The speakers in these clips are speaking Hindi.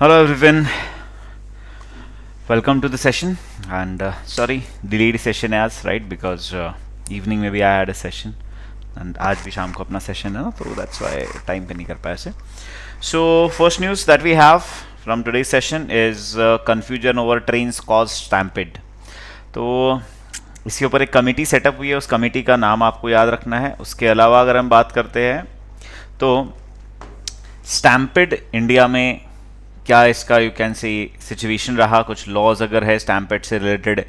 Hello everyone, welcome to the session and sorry delayed session as right because evening maybe I had a session and आज भी शाम को अपना session है ना तो that's why time पे नहीं कर पाया से. So first news that we have from today's session is confusion over trains caused stampede. तो इसके ऊपर एक कमेटी सेटअप हुई है, उस कमेटी का नाम आपको याद रखना है. उसके अलावा अगर हम बात करते हैं तो स्टैम्पेड इंडिया में क्या इसका यू कैन से सिचुएशन रहा, कुछ लॉज अगर है स्टैम्पेड से रिलेटेड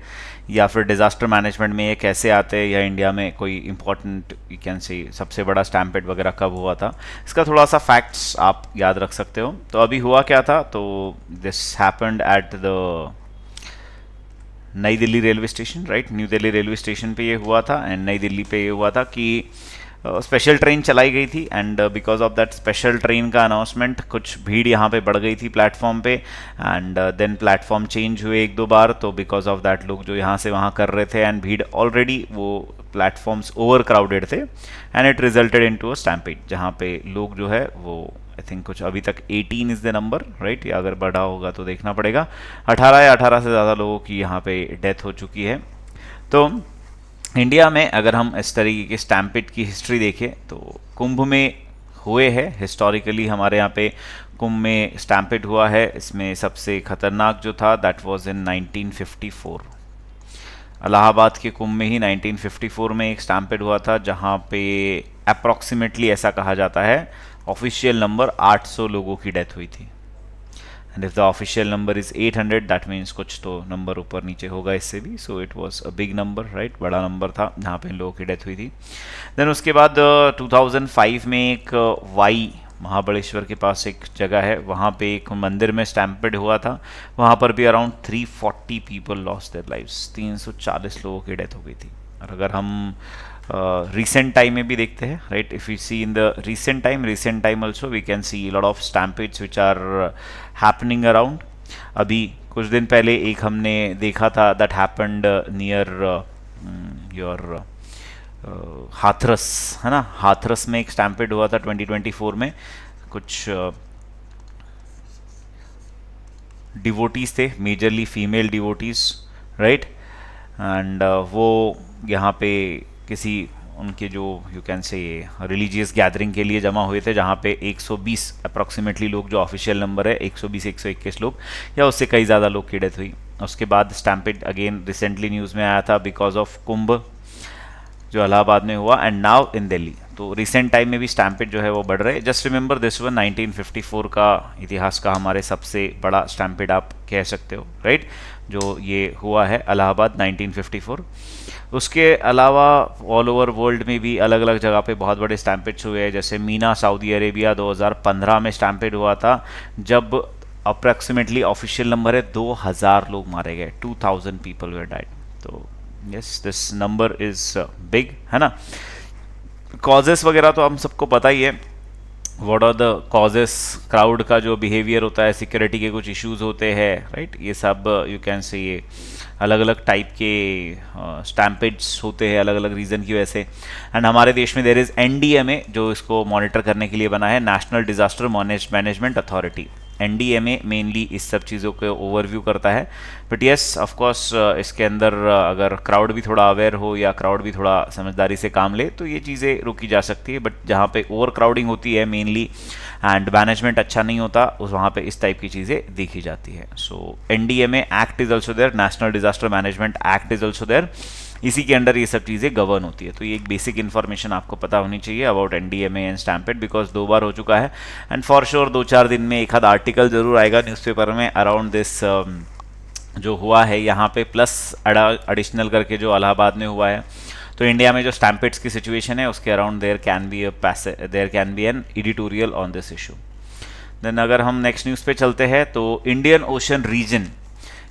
या फिर डिज़ास्टर मैनेजमेंट में ये कैसे आते हैं, या इंडिया में कोई इंपॉर्टेंट यू कैन से सबसे बड़ा स्टैम्पेड वगैरह कब हुआ था, इसका थोड़ा सा फैक्ट्स आप याद रख सकते हो. तो अभी हुआ क्या था, तो दिस हैपेंड एट द नई Delhi railway station, right. New Delhi railway station पे ये हुआ था एंड नई दिल्ली पे ये हुआ था कि स्पेशल ट्रेन चलाई गई थी and because of that special train का अनाउंसमेंट कुछ भीड़ यहाँ पे बढ़ गई थी प्लेटफॉर्म पे एंड देन प्लेटफॉर्म चेंज हुए एक दो बार. तो बिकॉज ऑफ दैट लोग जो यहाँ से वहाँ कर रहे थे एंड भीड़ ऑलरेडी वो प्लेटफॉर्म्स ओवर क्राउडेड थे and it resulted into a stampede जहाँ पे लोग जो है वो आई थिंक कुछ अभी तक 18 इज़ द नंबर, राइट, या अगर बढ़ा होगा तो देखना पड़ेगा. 18 या 18 से ज़्यादा लोगों की यहाँ पे डेथ हो चुकी है. तो इंडिया में अगर हम इस तरीके के स्टैम्पेड की हिस्ट्री देखें तो कुंभ में हुए हैं हिस्टोरिकली. हमारे यहाँ पे कुंभ में स्टैम्पेड हुआ है. इसमें सबसे खतरनाक जो था दैट वाज इन 1954. इलाहाबाद के कुंभ में ही 1954 में एक स्टैम्पेड हुआ था जहाँ पे अप्रॉक्सीमेटली ऐसा कहा जाता है ऑफिशियल नंबर 800 लोगों की डेथ हुई थी. And if the official number is 800 that means कुछ तो नंबर ऊपर नीचे होगा इससे भी. So it was a big number, right, बड़ा नंबर था जहाँ पे इन लोगों की डेथ हुई थी. देन उसके बाद 2005 में एक वाई महाबलेश्वर के पास एक जगह है, वहाँ पे एक मंदिर में स्टैम्पेड हुआ था. वहाँ पर भी around 340 people lost their lives. 340 लोगों की डेथ हो गई थी. और अगर हम रिसेंट टाइम में भी देखते हैं, right, if you see in the recent time also we can see lot of stampedes which are happening around. अभी कुछ दिन पहले एक हमने देखा था that happened near your Hathras, है ना. हाथरस में एक स्टैम्पेड हुआ था 2024 में. कुछ डिवोटीज थे, majorly female devotees, right, and वो यहाँ पे किसी उनके जो you can say religious gathering के लिए जमा हुए थे जहाँ पे 120 अप्रॉक्सीमेटली लोग, जो ऑफिशियल नंबर है 120-121 लोग या उससे कई ज़्यादा लोग की डेथ हुई. उसके बाद स्टैम्पेड अगेन रिसेंटली न्यूज़ में आया था बिकॉज ऑफ कुंभ जो इलाहाबाद में हुआ एंड नाउ इन दिल्ली. तो रिसेंट टाइम में भी स्टैम्पेड जो है वो बढ़ रहे हैं. जस्ट रिमेंबर दिस वन 1954 का इतिहास का हमारे सबसे बड़ा स्टैम्पेड आप कह सकते हो, राइट, जो ये हुआ है इलाहाबाद 1954. उसके अलावा ऑल ओवर वर्ल्ड में भी अलग अलग जगह पे बहुत बड़े स्टैम्पेड्स हुए हैं. जैसे मीना सऊदी अरेबिया 2015 में स्टैम्पेड हुआ था जब अप्रॉक्सीमेटली ऑफिशियल नंबर है 2000 लोग मारे गए. 2000 पीपल वर डाइड. तो yes this number is big, है ना. कॉजेस वगैरह तो हम सबको पता ही है. What are the causes, crowd का जो बिहेवियर होता है, सिक्योरिटी के कुछ इश्यूज होते हैं, राइट, ये सब यू कैन से ये अलग अलग टाइप के स्टैम्पेड्स होते हैं अलग अलग रीज़न की वजह से. एंड हमारे देश में देर इज़ एनडीएमए जो इसको मॉनिटर करने के लिए बना है, national disaster management authority. NDMA mainly इस सब चीज़ों को ओवरव्यू करता है. बट येस ऑफ कोर्स इसके अंदर अगर क्राउड भी थोड़ा अवेयर हो या क्राउड भी थोड़ा समझदारी से काम ले तो ये चीज़ें रोकी जा सकती है. बट जहाँ पे ओवर क्राउडिंग होती है मेनली एंड मैनेजमेंट अच्छा नहीं होता उस वहाँ पे इस टाइप की चीज़ें देखी जाती है. So NDMA act is also there, national disaster management act is also there. इसी के अंडर ये सब चीज़ें गवर्न होती है. तो ये एक बेसिक इन्फॉर्मेशन आपको पता होनी चाहिए about NDMA and stampede because 2 बार हो चुका है एंड फॉर श्योर 2-4 दिन में एक आध आर्टिकल जरूर आएगा न्यूज़पेपर में अराउंड दिस जो हुआ है यहाँ पे, प्लस एडिशनल करके जो इलाहाबाद में हुआ है. तो इंडिया में जो स्टैम्पेड्स की सिचुएशन है उसके around there can be an editorial on this issue. Then अगर हम नेक्स्ट न्यूज़ पे चलते हैं तो Indian ocean region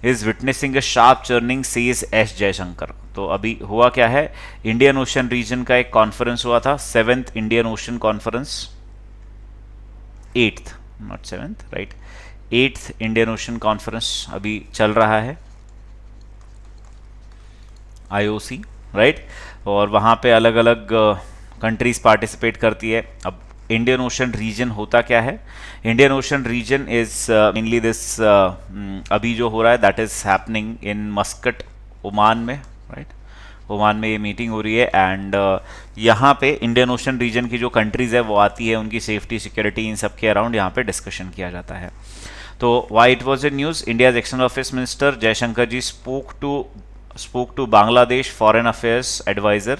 is witnessing a sharp churning says S Jaishankar. तो अभी हुआ क्या है, इंडियन ओशन रीजन का एक कॉन्फ्रेंस हुआ था, 7th Indian Ocean conference, 8th not 7th, right, 8th Indian Ocean conference अभी चल रहा है, आईओसी, राइट. और वहाँ पे अलग अलग कंट्रीज पार्टिसिपेट करती है. अब इंडियन ओशन रीजन होता क्या है? Indian ocean region is mainly this, अभी जो हो रहा है that is happening in Muscat, Oman में, राइट? ओमान में ये मीटिंग हो रही है एंड यहाँ पे इंडियन ओशन रीजन की जो कंट्रीज़ है वो आती है, उनकी सेफ्टी सिक्योरिटी इन सब के अराउंड यहाँ पे डिस्कशन किया जाता है। तो why it was a news, India's external affairs minister Jaishankar ji spoke to Bangladesh Foreign Affairs Advisor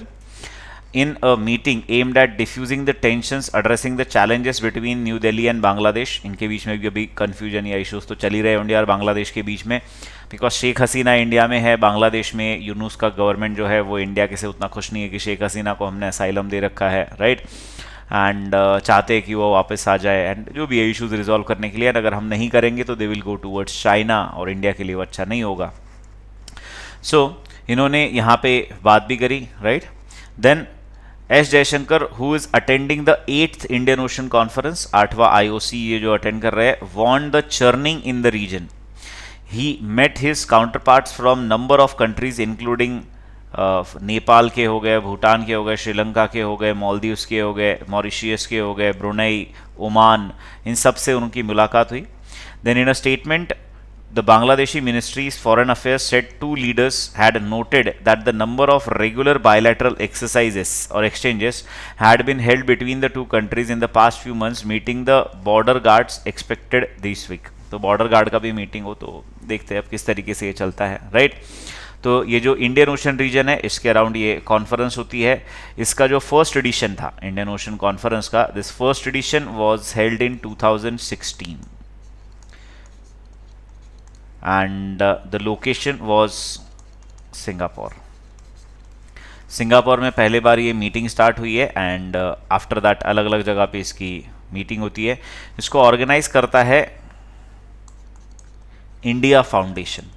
in a meeting aimed at diffusing the tensions, addressing the challenges between New Delhi and Bangladesh। इनके बीच में भी अभी कन्फ्यूजन या इश्यूज तो चल ही रहे इंडिया और बांग्लादेश के बीच में, बिकॉज शेख हसीना इंडिया में है, बांग्लादेश में यूनुस का गवर्नमेंट जो है वो इंडिया के से उतना खुश नहीं है कि शेख हसीना को हमने असाइलम दे रखा है, राइट? एंड चाहते हैं कि वो वापस आ जाए एंड जो भी है इशूज़ रिजॉल्व करने के लिए, अगर हम नहीं करेंगे तो they will go towards China और इंडिया के लिए वो अच्छा नहीं होगा। सो इन्होंने यहाँ पे बात भी करी, right? Then S Jaishankar who is attending the 8th Indian Ocean conference, 8वां IOC ये जो अटेंड कर रहे हैं, want the churning in the region. He met his counterparts from number of countries including Nepal के हो गए, भूटान के हो गए, श्रीलंका के हो गए, मालदीव्स के हो गए, मॉरिशियस के हो गए, ब्रुनई, ओमान, इन सब से उनकी मुलाकात हुई। Then in a statement the Bangladeshi Ministry's Foreign Affairs said two leaders had noted that the number of regular bilateral exercises or exchanges had been held between the two countries in the past few months, meeting the border guards expected this week। तो बॉर्डर गार्ड का भी मीटिंग हो तो देखते हैं अब किस तरीके से ये चलता है, राइट? तो ये जो इंडियन ओशन रीजन है इसके अराउंड ये कॉन्फ्रेंस होती है। इसका जो फर्स्ट एडिशन था इंडियन ओशन कॉन्फ्रेंस का, this first edition was held in 2016 and the location was Singapore. Singapore में पहले बार ये मीटिंग स्टार्ट हुई है एंड आफ्टर दैट अलग अलग जगह पे इसकी मीटिंग होती है। इसको ऑर्गेनाइज करता है India foundation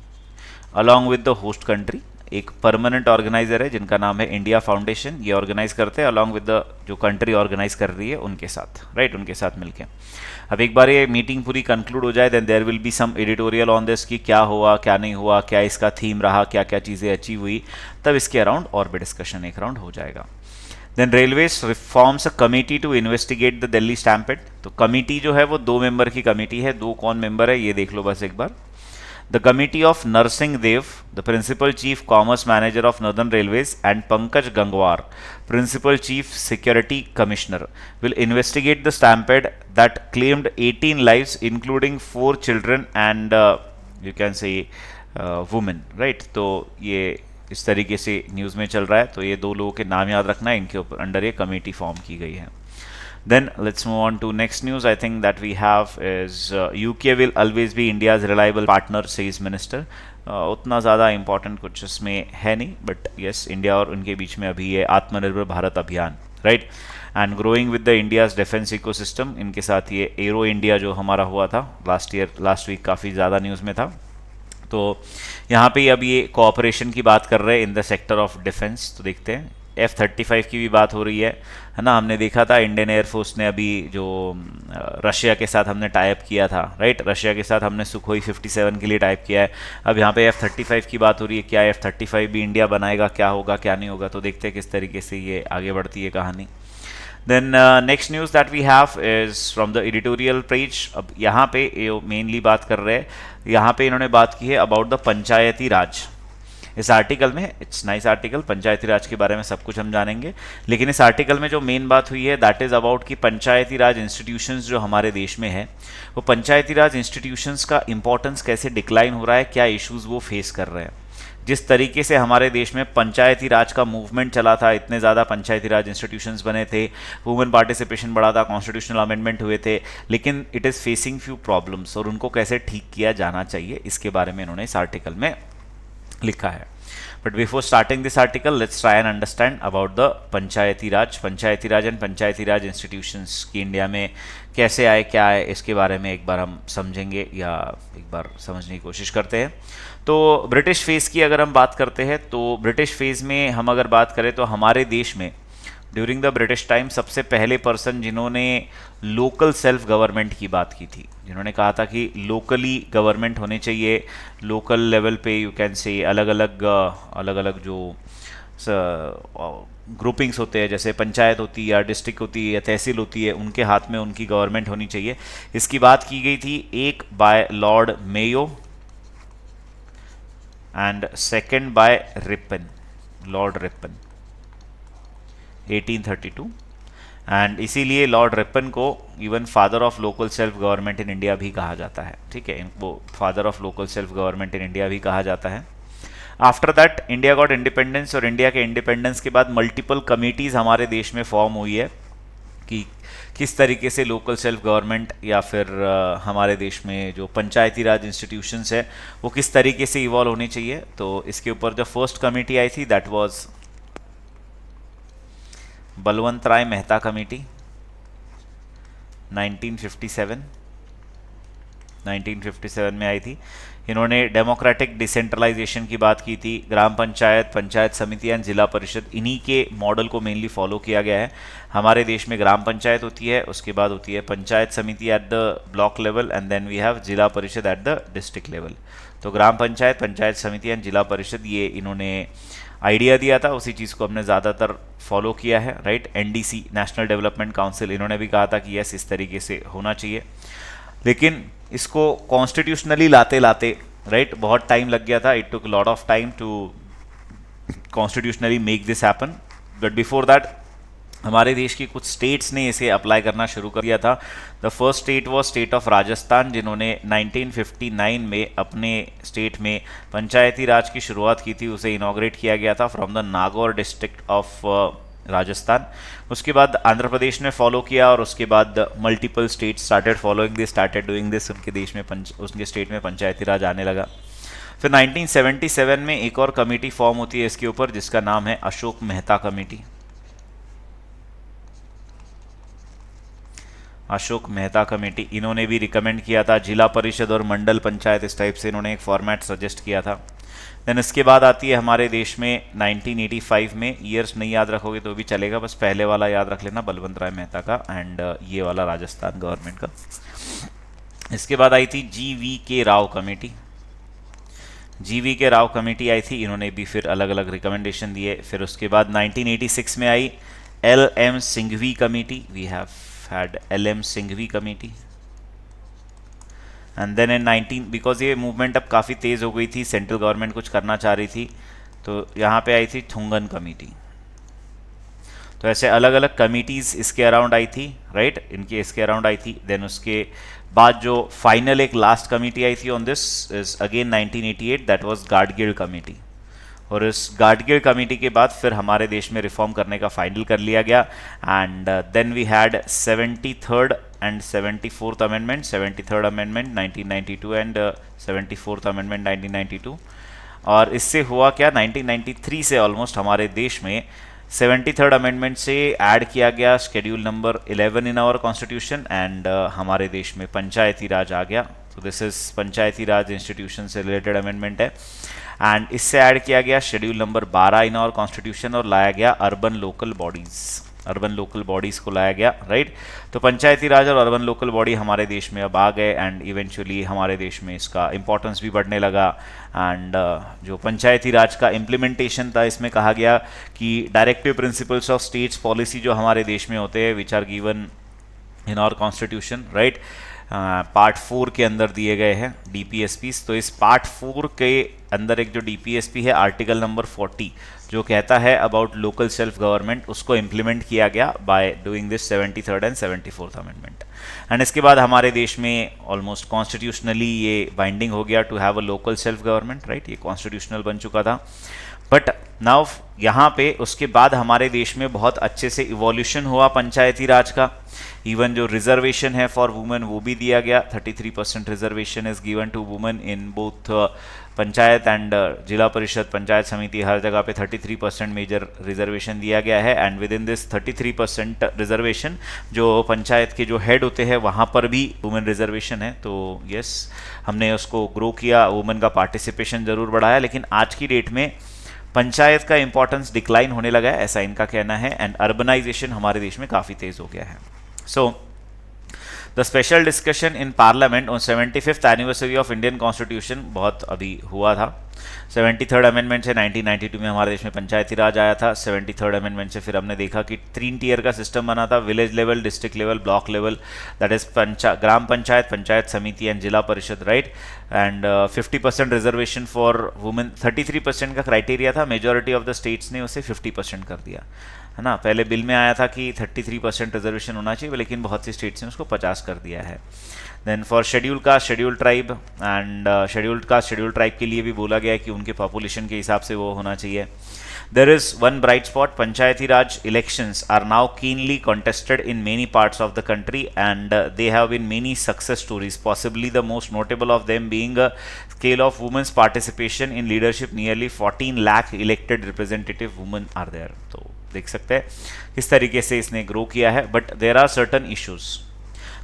along with the host country. एक परमानेंट ऑर्गेनाइजर है जिनका नाम है इंडिया फाउंडेशन, ये ऑर्गेनाइज करते हैं अलॉन्ग विद द जो कंट्री ऑर्गेनाइज कर रही है उनके साथ, राइट? उनके साथ मिलके अब एक बार ये मीटिंग पूरी कंक्लूड हो जाए then there will be some editorial on this कि क्या हुआ क्या नहीं हुआ, क्या इसका थीम रहा, क्या क्या चीज़ें अचीव हुई, तब इसके अराउंड और भी डिस्कशन एक राउंड हो जाएगा। Then railways reforms a committee to investigate the Delhi stampede. तो कमेटी जो है वो 2 मेंबर की कमेटी है। 2 कौन मेंबर है ये देख लो बस एक बार। The committee of Narsingh Dev, the Principal Chief Commerce Manager of Northern Railways, and Pankaj Gangwar, Principal Chief Security Commissioner, will investigate the stampede that claimed 18 lives, including 4 children and you can say women, right? तो ये इस तरीके से न्यूज़ में चल रहा है। तो ये 2 लोगों के नाम याद रखना है, इनके ऊपर अंडर ये कमेटी फॉर्म की गई है। Then let's move on to next news. I think that we have is UK will always be India's reliable partner, says Minister। उतना ज़्यादा इंपॉर्टेंट कुछ इसमें है नहीं, बट यस इंडिया और उनके बीच में अभी ये आत्मनिर्भर भारत अभियान, right? And growing with the India's defence ecosystem, इनके साथ ये एरो इंडिया जो हमारा हुआ था लास्ट वीक काफ़ी ज़्यादा न्यूज़ में था। तो यहाँ पे अब ये कोऑपरेशन की बात कर रहे हैं in the sector of defence. तो देखते हैं F-35 की भी बात हो रही है ना? हमने देखा था इंडियन एयरफोर्स ने अभी जो रशिया के साथ हमने टाइप किया था, राइट? रशिया के साथ हमने सुखोई 57 के लिए टाइप किया है। अब यहाँ पे F-35 की बात हो रही है, क्या F-35 भी इंडिया बनाएगा, क्या होगा क्या नहीं होगा, तो देखते हैं किस तरीके से ये आगे बढ़ती है कहानी। Then next news that we have is from the editorial page. अब यहाँ पे मेनली बात कर रहे हैं, यहाँ पे इन्होंने बात की है अबाउट द पंचायती राज। इस आर्टिकल में, इट्स नाइस आर्टिकल, पंचायती राज के बारे में सब कुछ हम जानेंगे, लेकिन इस आर्टिकल में जो मेन बात हुई है दैट इज़ अबाउट कि पंचायती राज इंस्टीट्यूशंस जो हमारे देश में है, वो पंचायती राज इंस्टीट्यूशंस का इंपॉर्टेंस कैसे डिक्लाइन हो रहा है, क्या इश्यूज़ वो फेस कर रहे हैं। जिस तरीके से हमारे देश में पंचायती राज का मूवमेंट चला था, इतने ज़्यादा पंचायती राज इंस्टीट्यूशंस बने थे, वुमेन पार्टिसिपेशन बढ़ा था, कॉन्स्टिट्यूशनल अमेंडमेंट हुए थे, लेकिन it is facing few problems और उनको कैसे ठीक किया जाना चाहिए, इसके बारे में इन्होंने इस आर्टिकल में लिखा है। But before starting this article let's try and understand about the Panchayati Raj and Panchayati Raj institutions की इंडिया में कैसे आए, क्या आए, इसके बारे में एक बार हम समझेंगे या एक बार समझने की कोशिश करते हैं। तो ब्रिटिश फेज़ की अगर हम बात करते हैं तो ब्रिटिश फेज़ में हम अगर बात करें तो हमारे देश में ड्यूरिंग द ब्रिटिश टाइम सबसे पहले पर्सन जिन्होंने लोकल सेल्फ गवर्नमेंट की बात की थी, जिन्होंने कहा था कि लोकली गवर्नमेंट होने चाहिए, लोकल लेवल पे यू कैन से अलग अलग जो ग्रुपिंग्स होते हैं, जैसे पंचायत होती है या डिस्ट्रिक्ट होती है या तहसील होती है, उनके हाथ में उनकी गवर्नमेंट होनी चाहिए। इसकी बात की गई थी, एक by Lord Mayo and second by Ripon, Lord Ripon 1832। And इसीलिए लॉर्ड रिपन को even father of local self government in India भी कहा जाता है, ठीक है, इनको father of local self government in India भी कहा जाता है। After that India got independence, और इंडिया के इंडिपेंडेंस के बाद मल्टीपल कमिटीज़ हमारे देश में फॉर्म हुई है कि किस तरीके से लोकल सेल्फ गवर्नमेंट या फिर हमारे देश में जो पंचायती राज इंस्टीट्यूशंस है वो किस तरीके से इवॉल्व होनी चाहिए। तो इसके ऊपर जो फर्स्ट कमेटी आई थी that was Balwant Rai Mehta committee 1957 में आई थी। इन्होंने डेमोक्रेटिक डिसेंट्रलाइजेशन की बात की थी, ग्राम पंचायत, पंचायत समिति एंड जिला परिषद, इन्हीं के मॉडल को मेनली फॉलो किया गया है। हमारे देश में ग्राम पंचायत होती है, उसके बाद होती है panchayat samiti at the block level and then we have zila parishad at the district level. तो ग्राम पंचायत, पंचायत समिति एंड जिला परिषद, ये इन्होंने आइडिया दिया था, उसी चीज़ को हमने ज़्यादातर फॉलो किया है, right. NDC, national development council, इन्होंने भी कहा था कि यस इस तरीके से होना चाहिए, लेकिन इसको कॉन्स्टिट्यूशनली लाते लाते, राइट, बहुत टाइम लग गया था। It took lot of time to constitutionally make this happen, but before that हमारे देश की कुछ स्टेट्स ने इसे अप्लाई करना शुरू कर दिया था। The first state was state of Rajasthan, जिन्होंने 1959 में अपने स्टेट में पंचायती राज की शुरुआत की थी, उसे इनॉग्रेट किया गया था from the Nagaur district of Rajasthan. उसके बाद आंध्र प्रदेश ने फॉलो किया और उसके बाद multiple state started following this, started doing this, उनके देश में उनके स्टेट में पंचायती राज आने लगा। फिर 1977 में एक और कमेटी फॉर्म होती है इसके ऊपर, जिसका नाम है अशोक मेहता कमेटी। अशोक मेहता कमेटी, इन्होंने भी रिकमेंड किया था जिला परिषद और मंडल पंचायत, इस टाइप से इन्होंने एक फॉर्मेट सजेस्ट किया था। देन इसके बाद आती है हमारे देश में 1985 में, ईयर्स नहीं याद रखोगे तो भी चलेगा, बस पहले वाला याद रख लेना, बलवंत राय मेहता का, एंड ये वाला राजस्थान गवर्नमेंट का। इसके बाद आई थी GV के राव कमेटी। GV के राव कमेटी आई थी, इन्होंने भी फिर अलग अलग रिकमेंडेशन दिए। फिर उसके बाद 1986 में आई LM Singhvi committee, we have had LM Singhvi committee. And then in 19, because ये मूवमेंट अब काफ़ी तेज़ हो गई थी, सेंट्रल गवर्नमेंट कुछ करना चाह रही थी, तो यहाँ पे आई थी थुंगन कमेटी। तो ऐसे अलग अलग कमिटीज़ इसके अराउंड आई थी, राइट, इनके इसके अराउंड आई थी। देन उसके बाद जो फाइनल एक लास्ट कमेटी आई थी on this is again 1988, that was Gadgil committee. और इस गाडगिल कमेटी के बाद फिर हमारे देश में रिफॉर्म करने का फाइनल कर लिया गया। And then we had 73rd and 74th amendment, 73rd amendment 1992 and 74th amendment 1992। और इससे हुआ क्या, 1993 से ऑलमोस्ट हमारे देश में 73rd अमेंडमेंट से ऐड किया गया schedule number 11 in our constitution, and हमारे देश में पंचायती राज आ गया। तो this is panchayati raj institution से रिलेटेड अमेंडमेंट है। एंड इससे ऐड किया गया schedule number 12 in our constitution, और लाया गया urban local bodies, urban local bodies को लाया गया, राइट। तो पंचायती राज और अर्बन लोकल बॉडी हमारे देश में अब आ गए, एंड इवेंचुअली हमारे देश में इसका इंपॉर्टेंस भी बढ़ने लगा। एंड जो पंचायती राज का इम्प्लीमेंटेशन था, इसमें कहा गया कि directive principles of states policy जो हमारे देश में होते हैं, which are given in our constitution, right, part 4 के अंदर दिए गए हैं DPSPs। तो इस पार्ट 4 के अंदर एक जो DPSP है, आर्टिकल नंबर 40, जो कहता है अबाउट लोकल सेल्फ गवर्नमेंट, उसको इम्प्लीमेंट किया गया by doing this 73rd and 74th amendment. And इसके बाद हमारे देश में ऑलमोस्ट कॉन्स्टिट्यूशनली ये बाइंडिंग हो गया to have a local self government, right, ये कॉन्स्टिट्यूशनल बन चुका था। बट नाउ यहाँ पे उसके बाद हमारे देश में बहुत अच्छे से इवोल्यूशन हुआ पंचायती राज का। इवन जो रिजर्वेशन है फॉर वुमेन वो भी दिया गया, 33% reservation is given to women in both panchayat and zila parishad, panchayat समिति, हर जगह पे 33% मेजर रिजर्वेशन दिया गया है। And with in this 33% reservation जो पंचायत के जो हेड होते हैं वहाँ पर भी वुमेन रिजर्वेशन है। तो यस, हमने उसको ग्रो किया, वुमेन का पार्टिसिपेशन ज़रूर बढ़ाया, लेकिन आज की डेट में पंचायत का इंपॉर्टेंस डिक्लाइन होने लगा है, ऐसा इनका कहना है। एंड अर्बनाइजेशन हमारे देश में काफ़ी तेज़ हो गया है। So the special discussion in parliament on 75th anniversary of Indian constitution, बहुत अभी हुआ था। 73rd अमेंडमेंट से 1992 में हमारे देश में पंचायती राज आया था। 73rd अमेंडमेंट से फिर हमने देखा कि 3 टियर का सिस्टम बना था, village level, district level, block level, that is gram panchayat, panchayat samiti and zila parishad, right. And 50% reservation for women, 33% का क्राइटेरिया था, मेजोरिटी ऑफ द स्टेट्स ने उसे 50% कर दिया, है ना। पहले बिल में आया था कि 33% रिजर्वेशन होना चाहिए, लेकिन बहुत सी स्टेट्स ने उसको 50 कर दिया है। Then for schedule caste, schedule tribe and scheduled caste, schedule tribe के लिए भी बोला गया है कि उनके पॉपुलेशन के हिसाब से वो होना चाहिए। There is one bright spot, panchayati raj elections are now keenly contested in many parts of the country and they have been many success stories, possibly the most notable of them being a scale of women's participation in leadership, nearly 14 lakh elected representative women are there। तो देख सकते हैं किस तरीके से इसने ग्रो किया है, but there are certain issues.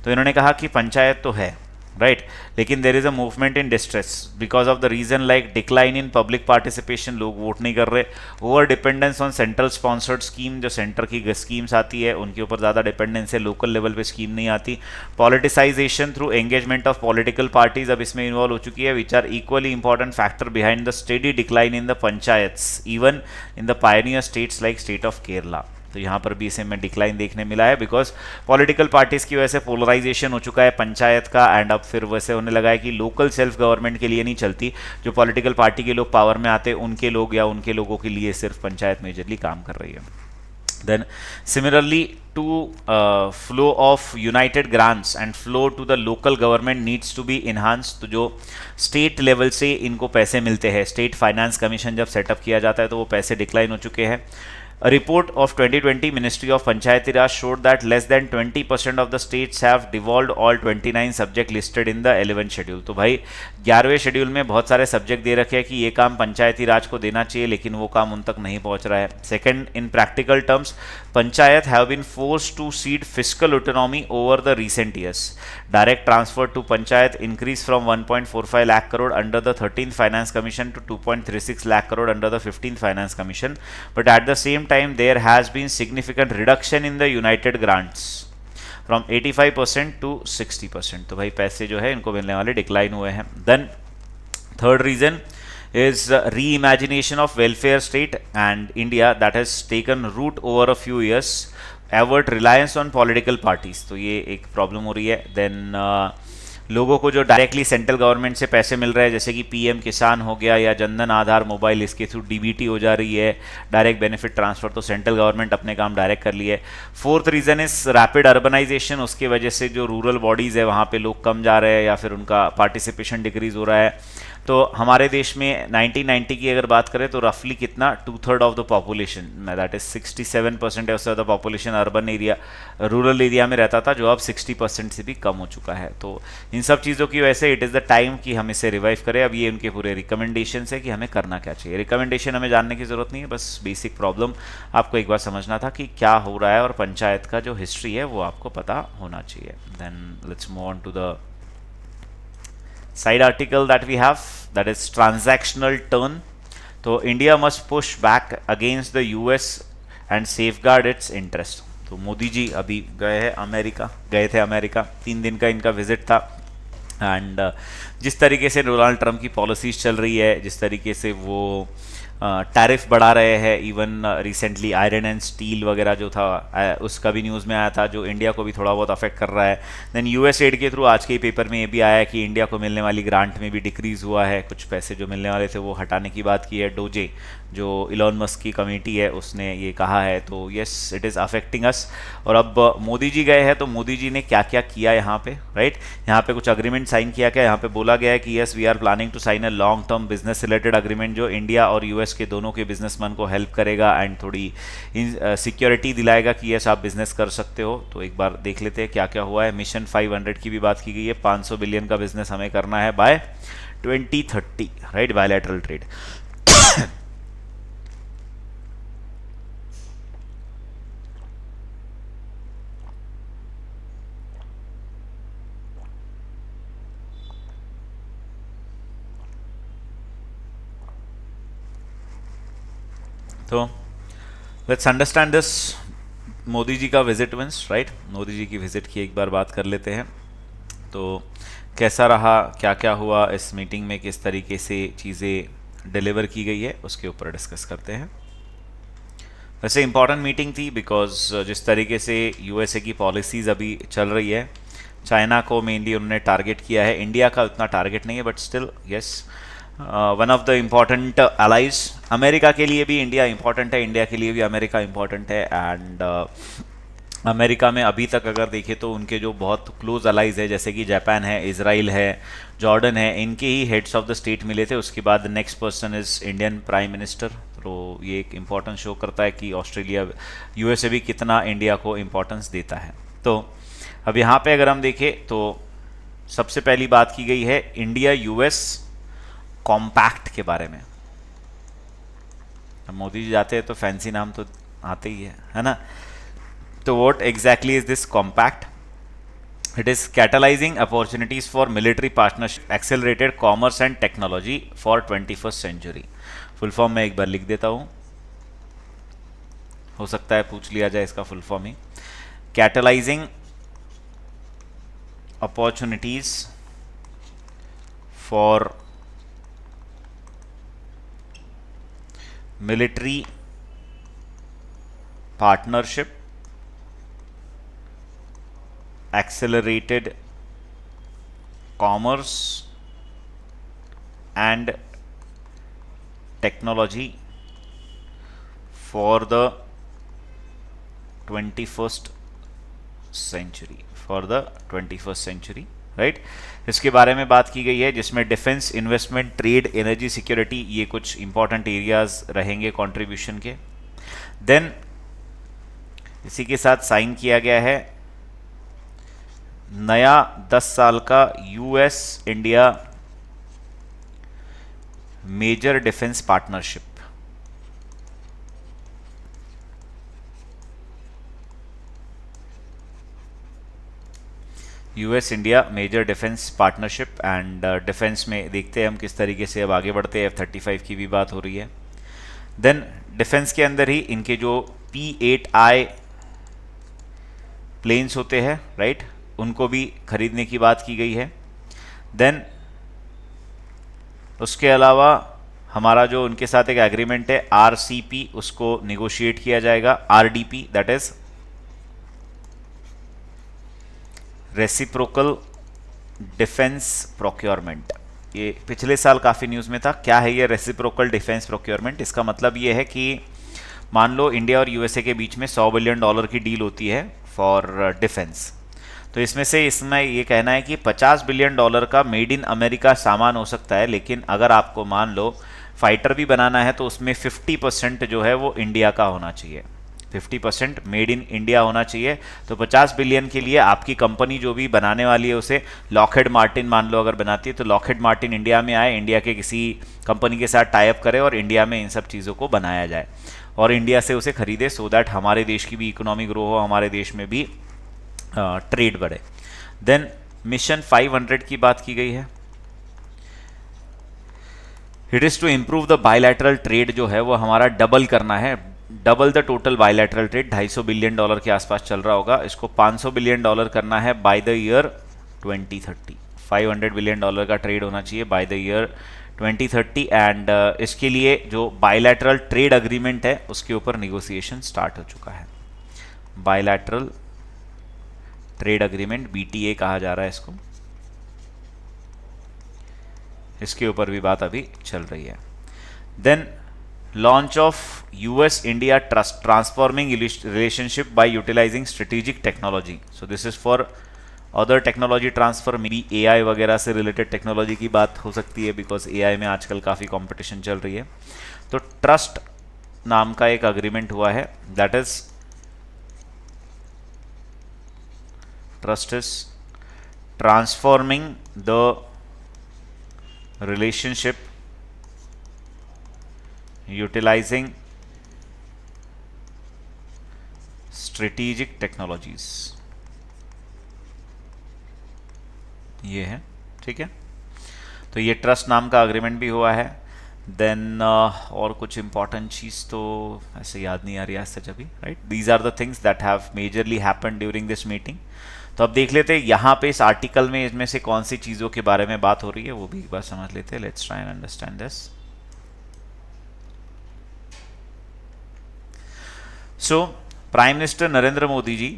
तो इन्होंने कहा कि पंचायत तो है, राइट, लेकिन there is a movement in distress because of the reason like decline in public participation, लोग वोट नहीं कर रहे, over dependence on central sponsored scheme, जो सेंटर की स्कीम्स आती है उनके ऊपर ज़्यादा डिपेंडेंस है, लोकल लेवल पे स्कीम नहीं आती, politicisation through engagement of political parties अब इसमें इन्वॉल्व हो चुकी है, which are equally important factor behind the steady decline in the panchayats even in the pioneer states like state of Kerala. तो यहाँ पर भी इसे में डिक्लाइन देखने मिला है बिकॉज पॉलिटिकल पार्टीज की वजह से पोलराइजेशन हो चुका है पंचायत का, एंड अब फिर वैसे होने लगा है कि लोकल सेल्फ गवर्नमेंट के लिए नहीं चलती, जो पॉलिटिकल पार्टी के लोग पावर में आते हैं उनके लोग या उनके लोगों के लिए सिर्फ पंचायत मेजरली काम कर रही है। Then similarly to flow of united grants and flow to the local government needs to be enhance, तो जो स्टेट लेवल से इनको पैसे मिलते हैं, स्टेट फाइनेंस कमीशन जब सेटअप किया जाता है तो वो पैसे डिक्लाइन हो चुके हैं। A report of 2020 Ministry of Panchayati Raj showed that less than 20% of the states have devolved all 29 subject listed in the 11th schedule। तो भाई 11वें शेड्यूल में बहुत सारे सब्जेक्ट दे रखे हैं कि ये काम पंचायती राज को देना चाहिए, लेकिन वो काम उन तक नहीं पहुंच रहा है। Second, in practical terms panchayat have been forced to cede fiscal autonomy over the recent years. Direct transfer to panchayat increase from 1.45 lakh crore under the 13th finance commission to 2.36 lakh crore under the 15th finance commission, but at the same time there has been significant reduction in the united grants from 85% to 60%। तो भाई पैसे जो है इनको मिलने वाले डिक्लाइन हुए हैं। Then third reason is reimagination of welfare state and India that has taken root over a few years, avert reliance on political parties, तो ये एक प्रॉब्लम हो रही है। देन लोगों को जो डायरेक्टली सेंट्रल गवर्नमेंट से पैसे मिल रहे हैं, जैसे कि पीएम किसान हो गया या जनधन आधार मोबाइल, इसके थ्रू डीबीटी हो जा रही है, डायरेक्ट बेनिफिट ट्रांसफर, तो सेंट्रल गवर्नमेंट अपने काम डायरेक्ट कर लिए। Fourth reason is rapid urbanisation, उसके वजह से जो रूरल बॉडीज़ है वहाँ पे लोग कम जा रहे हैं या फिर उनका पार्टिसिपेशन डिक्रीज हो रहा है। तो हमारे देश में 1990 की अगर बात करें तो रफली कितना 2/3 of the population, that is 67% of the population urban area, rural area में रहता था, जो अब 60% से भी कम हो चुका है। तो इन सब चीज़ों की वजह से इट इज़ द टाइम कि हम इसे रिवाइव करें। अब ये उनके पूरे रिकमेंडेशन है कि हमें करना क्या चाहिए। रिकमेंडेशन हमें जानने की ज़रूरत नहीं है, बस बेसिक प्रॉब्लम आपको एक बार समझना था कि क्या हो रहा है, और पंचायत का जो हिस्ट्री है वो आपको पता होना चाहिए। Then let's move on to the side article that we have, that is transactional turn। तो India must push back against the US and safeguard it's interest. तो मोदी जी अभी गए थे अमेरिका, 3 दिन का इनका विजिट था, एंड जिस तरीके से डोनाल्ड ट्रंप की पॉलिसीज चल रही है, जिस तरीके से वो टैरिफ बढ़ा रहे हैं, even recently iron and steel वगैरह जो था उसका भी न्यूज़ में आया था, जो इंडिया को भी थोड़ा बहुत अफेक्ट कर रहा है। देन यूएस एड के थ्रू आज के पेपर में ये भी आया है कि इंडिया को मिलने वाली ग्रांट में भी डिक्रीज़ हुआ है, कुछ पैसे जो मिलने वाले थे वो हटाने की बात की है। डोजे जो इलॉन मस्क की कमेटी है उसने ये कहा है, तो यस इट इज़ अफेक्टिंग अस। और अब मोदी जी गए हैं, तो मोदी जी ने क्या क्या किया यहाँ पे, राइट, यहाँ पे कुछ अग्रीमेंट साइन किया क्या, यहाँ पे बोला गया है कि yes we are planning to sign a long term business related agreement, जो इंडिया और यूएस के दोनों के बिजनेसमैन को हेल्प करेगा एंड थोड़ी सिक्योरिटी दिलाएगा कि यस आप बिजनेस कर सकते हो। तो एक बार देख लेते हैं क्या क्या हुआ है। मिशन 500 की भी बात की गई है, 500 बिलियन का बिजनेस हमें करना है बाय 2030, राइट, बायलैटरल ट्रेड। तो let's understand this Modi ji का visit once, right, Modi ji की विजिट की एक बार बात कर लेते हैं। तो कैसा रहा, क्या क्या हुआ इस मीटिंग में, किस तरीके से चीज़ें डिलीवर की गई है, उसके ऊपर डिस्कस करते हैं। वैसे इंपॉर्टेंट मीटिंग थी बिकॉज जिस तरीके से यूएसए की पॉलिसीज़ अभी चल रही है, चाइना को मेनली उन्होंने टारगेट किया है, इंडिया का उतना टारगेट नहीं है, but still yes one of the important allies. America के लिए भी इंडिया इम्पॉर्टेंट है, इंडिया के लिए भी अमेरिका इम्पॉर्टेंट है। एंड अमेरिका में अभी तक अगर देखें तो उनके जो बहुत क्लोज अलाइज है, जैसे कि जापान है, इसराइल है, जॉर्डन है, इनके ही हेड्स ऑफ द स्टेट मिले थे। उसके बाद next person is Indian prime minister. तो ये एक इम्पॉर्टेंस शो करता है कि ऑस्ट्रेलिया, यूएसए भी कितना इंडिया को इम्पोर्टेंस देता है। तो अब यहाँ पे अगर हम देखें तो सबसे पहली बात की गई है इंडिया यूएस कॉम्पैक्ट के बारे में। अब मोदी जी जाते हैं तो फैंसी नाम तो आते ही है ना। तो what exactly is this compact? It is catalyzing opportunities for military partnership, accelerated commerce and technology for 21st century. Full form मैं एक बार लिख देता हूँ, हो सकता है पूछ लिया जाए इसका full form he. Catalysing opportunities for military partnership, accelerated commerce and technology for the 21st century, for the 21st century, right. इसके बारे में बात की गई है, जिसमें defence, investment, trade, energy security, ये कुछ इंपॉर्टेंट एरियाज रहेंगे कंट्रीब्यूशन के। देन इसी के साथ साइन किया गया है नया 10 साल का US India major defence partnership. US India major defence partnership. And defence में देखते हैं हम किस तरीके से अब आगे बढ़ते हैं। F-35 की भी बात हो रही है। देन डिफेंस के अंदर ही इनके जो P-8I प्लेन्स होते हैं, राइट, उनको भी खरीदने की बात की गई है। देन उसके अलावा हमारा जो उनके साथ एक एग्रीमेंट है RCP, उसको निगोशिएट किया जाएगा। RDP that is reciprocal defence procurement. ये पिछले साल काफ़ी न्यूज़ में था। क्या है ये रेसिप्रोकल डिफेंस प्रोक्योरमेंट? इसका मतलब ये है कि मान लो इंडिया और यूएसए के बीच में $100 बिलियन की डील होती है फॉर डिफेंस। तो इसमें से इसमें ये कहना है कि $50 बिलियन का मेड इन अमेरिका सामान हो सकता है, लेकिन अगर आपको मान लो फाइटर भी बनाना है तो उसमें 50% जो है वो इंडिया का होना चाहिए, 50% मेड इन इंडिया होना चाहिए। तो 50 बिलियन के लिए आपकी कंपनी जो भी बनाने वाली है उसे, लॉकहेड मार्टिन मान लो अगर बनाती है, तो लॉकहेड मार्टिन इंडिया में आए, इंडिया के किसी कंपनी के साथ टाई अप करे और इंडिया में इन सब चीज़ों को बनाया जाए और इंडिया से उसे खरीदे, सो दैट हमारे देश की भी इकोनॉमी ग्रो हो, हमारे देश में भी ट्रेड बढ़े। देन मिशन 500 की बात की गई है। It is to improve the bilateral trade, जो है वो हमारा डबल करना है, double the total bilateral trade. $250 billion के आसपास चल रहा होगा, इसको $500 बिलियन करना है बाय द ईयर 2030। $500 बिलियन का ट्रेड होना चाहिए बाय द ईयर 2030। एंड इसके लिए जो बायलैटरल ट्रेड अग्रीमेंट है उसके ऊपर निगोसिएशन स्टार्ट हो चुका है। बायलैटरल ट्रेड अग्रीमेंट, BTA कहा जा रहा है इसको, इसके ऊपर भी बात अभी चल रही है। Then launch of US India trust, transforming relationship by utilising strategic technology. So this is for other technology transfer, मेरी AI वगैरह से रिलेटेड टेक्नोलॉजी की बात हो सकती है, बिकॉज AI में आजकल काफ़ी कंपटीशन चल रही है। तो ट्रस्ट नाम का एक अग्रीमेंट हुआ है, that is trust is transforming the relationship utilizing strategic technologies, ये है, ठीक है। तो ये ट्रस्ट नाम का अग्रीमेंट भी हुआ है। देन और कुछ इंपॉर्टेंट चीज़ तो ऐसे याद नहीं आ रही आज तक अभी, right. These are the things that have majorly happened during this meeting. तो अब देख लेते हैं यहाँ पे इस आर्टिकल में इसमें से कौन सी चीज़ों के बारे में बात हो रही है, वो भी एक बार समझ लेते हैं. Let's try and understand this. So prime minister Narendra Modi ji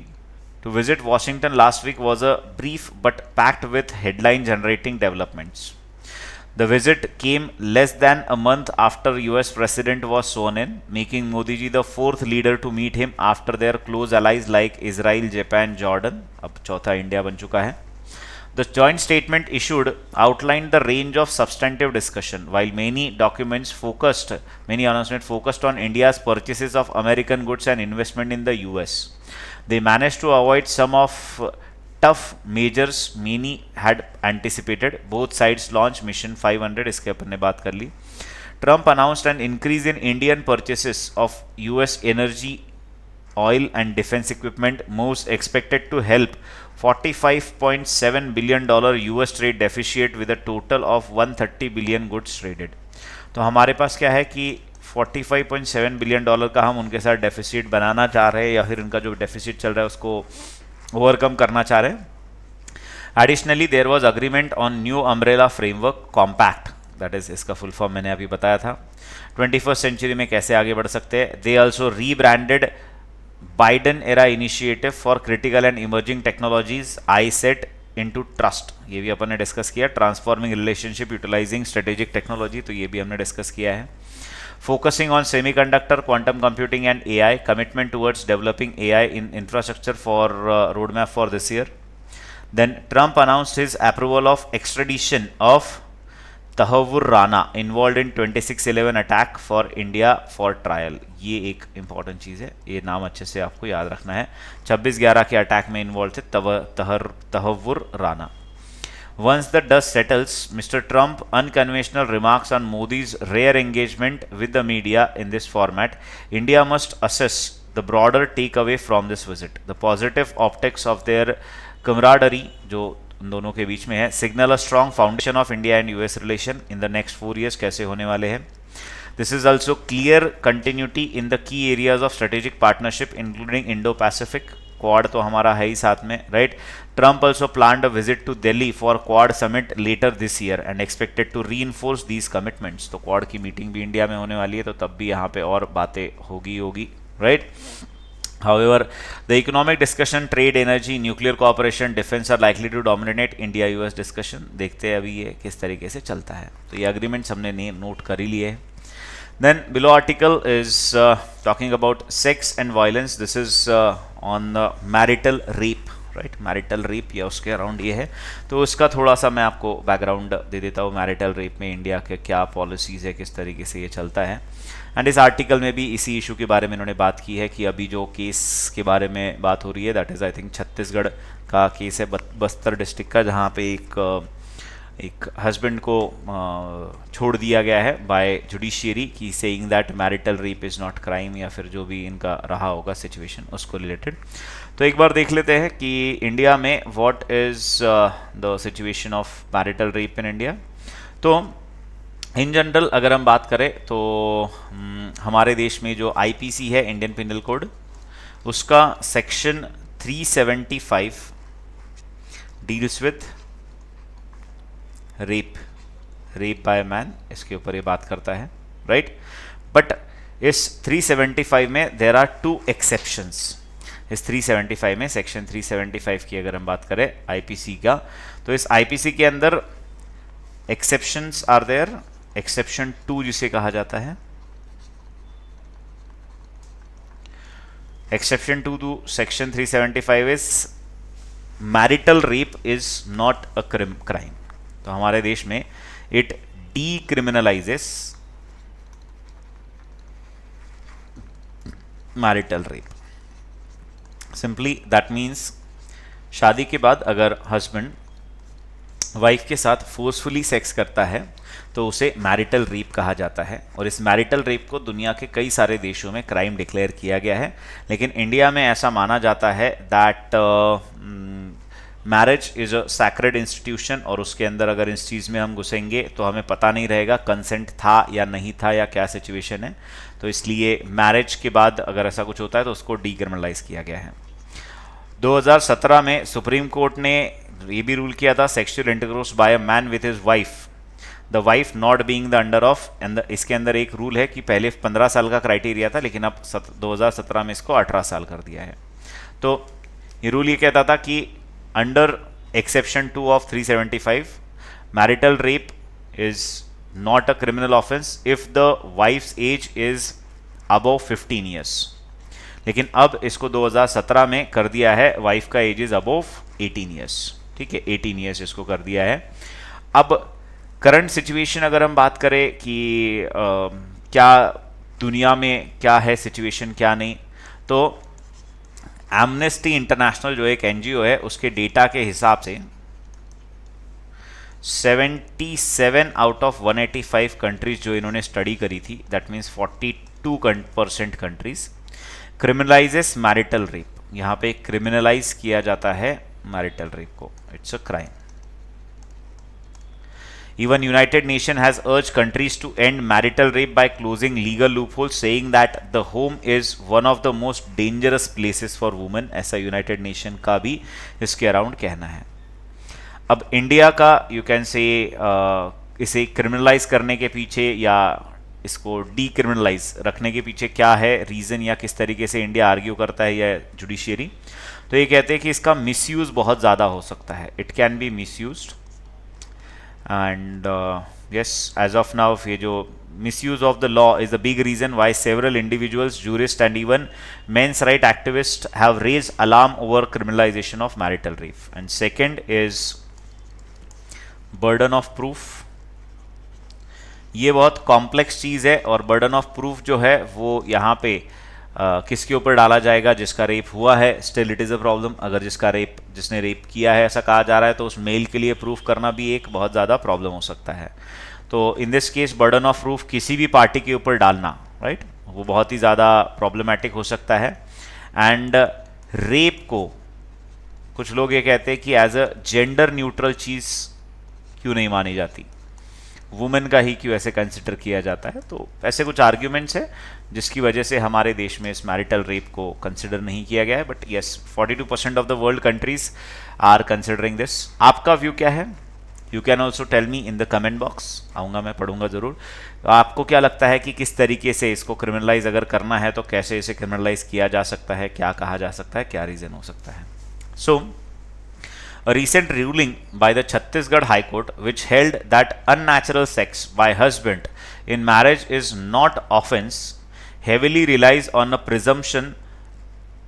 to visit Washington last week was a brief but packed with headline generating developments. The visit came less than a month after US President was sworn in, making Modi ji the fourth leader to meet him after their close allies like Israel, Japan, Jordan. अब चौथा इंडिया बन चुका है. The joint statement issued outlined the range of substantive discussion, while many announcements focused on India's purchases of American goods and investment in the US. They managed to avoid some of tough measures many had anticipated. Both sides launched Mission 500. इसके अपन ने बात कर ली. Trump announced an increase in Indian purchases of US energy, oil and defense equipment, moves expected to help $45.7 billion US trade deficit with a total of 130 billion goods traded. तो हमारे पास क्या है कि $45.7 बिलियन का हम उनके साथ डेफिसिट बनाना चाह रहे हैं या फिर उनका जो डेफिसिट चल रहा है उसको ओवरकम करना चाह रहे हैं. Additionally there was agreement on new umbrella framework compact, that is इसका फुल फॉर्म मैंने अभी बताया था. 21st सेंचुरी में कैसे आगे बढ़ सकते हैं. They also rebranded Biden era initiative for critical and emerging technologies iCET into TRUST. ये भी अपन ने डिस्कस किया. Transforming relationship utilising strategic technology, तो ये भी हमने डिस्कस किया है. Focusing on semiconductor, quantum computing and AI, commitment towards developing AI in infrastructure for roadmap for this year. Then Trump announced his approval of extradition of Tahawwur Rana involved in 26/11 attack for India for trial. ये एक important चीज़ है, ये नाम अच्छे से आपको याद रखना है. 26/11 के अटैक में इन्वॉल्व थे Tahawwur Rana. Once the dust settles, Mr. Trump unconventional remarks on Modi's rare engagement with the media in this format. India must assess the broader takeaway from this visit. The positive optics of their camaraderie, जो उन दोनों के बीच में है, signal a strong foundation of India and US relation in the next 4 years कैसे होने वाले हैं. This is also clear continuity in the key areas of strategic partnership including Indo-Pacific. Quad तो हमारा है ही साथ में, right. Trump also planned a visit to Delhi for Quad summit later this year and expected to reinforce these commitments. तो क्वाड की मीटिंग भी इंडिया में होने वाली है, तो तब भी यहाँ पे और बातें होगी, right. However, the economic discussion, trade, energy, nuclear cooperation, defense are likely to dominate India-US discussion. देखते हैं अभी ये किस तरीके से चलता है. तो ये agreements हमने नोट कर ही लिए हैं. Then below article is talking about sex and violence. This is on marital rape, right? Marital rape या उसके अराउंड ये है. तो इसका थोड़ा सा मैं आपको बैकग्राउंड दे देता हूँ. मैरिटल रेप में इंडिया के क्या पॉलिसीज़ है, किस तरीके से ये चलता है. एंड इस आर्टिकल में भी इसी इशू के बारे में इन्होंने बात की है कि अभी जो केस के बारे में बात हो रही है, that is I think Chhattisgarh का केस है, बस्तर डिस्ट्रिक्ट का, जहाँ पे एक हस्बैंड को छोड़ दिया गया है बाय जुडिशियरी की saying that marital rape is not crime, या फिर जो भी इनका रहा होगा सिचुएशन उसको रिलेटेड. तो एक बार देख लेते हैं कि इंडिया में what is the situation of marital rape in India. तो इन जनरल अगर हम बात करें तो हमारे देश में जो आईपीसी है, इंडियन पिनल कोड, उसका section 375 deals with rape by man, इसके ऊपर ये बात करता है, राइट. बट इस 375 में देर आर 2 एक्सेप्शंस. इस 375 में, सेक्शन 375 की अगर हम बात करें आईपीसी का, तो इस आईपीसी के अंदर एक्सेप्शंस आर देयर. एक्सेप्शन 2 जिसे कहा जाता है, exception 2 to section 375 is marital rape is not a crime. तो हमारे देश में it decriminalises marital rape. Simply that means शादी के बाद अगर हस्बैंड वाइफ के साथ फोर्सफुली सेक्स करता है तो उसे मैरिटल रेप कहा जाता है. और इस मैरिटल रेप को दुनिया के कई सारे देशों में क्राइम डिक्लेयर किया गया है, लेकिन इंडिया में ऐसा माना जाता है that marriage is a sacred institution, और उसके अंदर अगर इस चीज़ में हम घुसेंगे तो हमें पता नहीं रहेगा कंसेंट था या नहीं था या क्या सिचुएशन है. तो इसलिए मैरिज के बाद अगर ऐसा कुछ होता है तो उसको डीक्रिमिनलाइज किया गया है. 2017 में सुप्रीम कोर्ट ने ये भी रूल किया था, sexual intercourse by a man with his wife, the wife not being the under of, and इसके अंदर एक रूल है कि पहले 15 साल का क्राइटेरिया था, लेकिन अब 2017 में इसको 18 साल कर दिया है। तो ये रूल ये कहता था कि under exception 2 of 375, marital rape is not a criminal offence if the wife's age is above 15 years. लेकिन अब इसको 2017 में कर दिया है, वाइफ का एज इज अबव 18 ईयर्स। ठीक है, 18 ईयर्स इसको कर दिया है। अब करंट सिचुएशन अगर हम बात करें कि क्या दुनिया में क्या है सिचुएशन क्या नहीं, तो एमनेस्टी इंटरनेशनल जो एक एनजीओ है, उसके डेटा के हिसाब से 77 आउट ऑफ 185 कंट्रीज जो इन्होंने स्टडी करी थी, that means 42% countries criminalises marital rape. यहाँ पे क्रिमिनलाइज किया जाता है मैरिटल रेप को, it's a crime. Even United Nations has urged countries to end marital rape by closing legal loopholes, saying that the home is one of the most dangerous places for women. ऐसा यूनाइटेड नेशन का भी इसके अराउंड कहना है। अब इंडिया का यू कैन से इसे क्रिमिनलाइज करने के पीछे या इसको डीक्रिमिनलाइज रखने के पीछे क्या है रीज़न, या किस तरीके से इंडिया आर्ग्यू करता है या जुडिशियरी, तो ये कहते हैं कि इसका मिसयूज़ बहुत ज़्यादा हो सकता है, it can be misused. And yes, as of now, ये जो misuse of the law is the big reason why several individuals, jurists, and even men's right activists have raised alarm over criminalization of marital rape. And second is burden of proof. ये बहुत कॉम्प्लेक्स चीज़ है, और बर्डन ऑफ प्रूफ जो है वो यहाँ पे किसके ऊपर डाला जाएगा, जिसका रेप हुआ है, still it is a problem. अगर जिसने रेप किया है ऐसा कहा जा रहा है, तो उस मेल के लिए प्रूफ करना भी एक बहुत ज़्यादा प्रॉब्लम हो सकता है। तो in this case burden of proof किसी भी पार्टी के ऊपर डालना, राइट, वो बहुत ही ज़्यादा प्रॉब्लमेटिक हो सकता है। एंड रेप को कुछ लोग ये कहते हैं कि एज अ जेंडर न्यूट्रल चीज़ क्यों नहीं मानी जाती, वुमेन का ही क्यों ऐसे कंसिडर किया जाता है। तो ऐसे कुछ आर्ग्यूमेंट्स है जिसकी वजह से हमारे देश में इस मैरिटल रेप को कंसिडर नहीं किया गया है। But yes, 42% of the world countries are considering this. आपका व्यू क्या है? You can also tell me in the comment box, आऊँगा मैं, पढ़ूंगा ज़रूर। तो आपको क्या लगता है कि किस तरीके से इसको क्रिमिनलाइज अगर करना है तो कैसे इसे क्रिमिनलाइज किया जा सकता है, क्या कहा जा सकता है, क्या रीज़न हो सकता है। सो a recent ruling by the Chhattisgarh High Court, which held that unnatural sex by husband in marriage is not offense, heavily relies on a presumption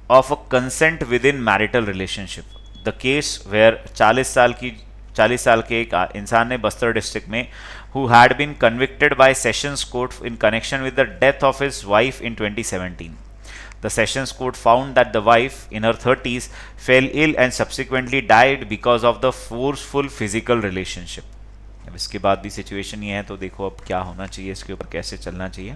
of a consent within marital relationship. The case where 40 साल के एक इंसान ने बस्तर डिस्ट्रिक्ट में who had been convicted by Sessions Court in connection with the death of his wife in 2017. The Sessions Court found that the wife, in her 30s, fell ill and subsequently died because of the forceful physical relationship. अब इसके बाद भी सिचुएशन ये है, तो देखो अब क्या होना चाहिए, इसके ऊपर कैसे चलना चाहिए।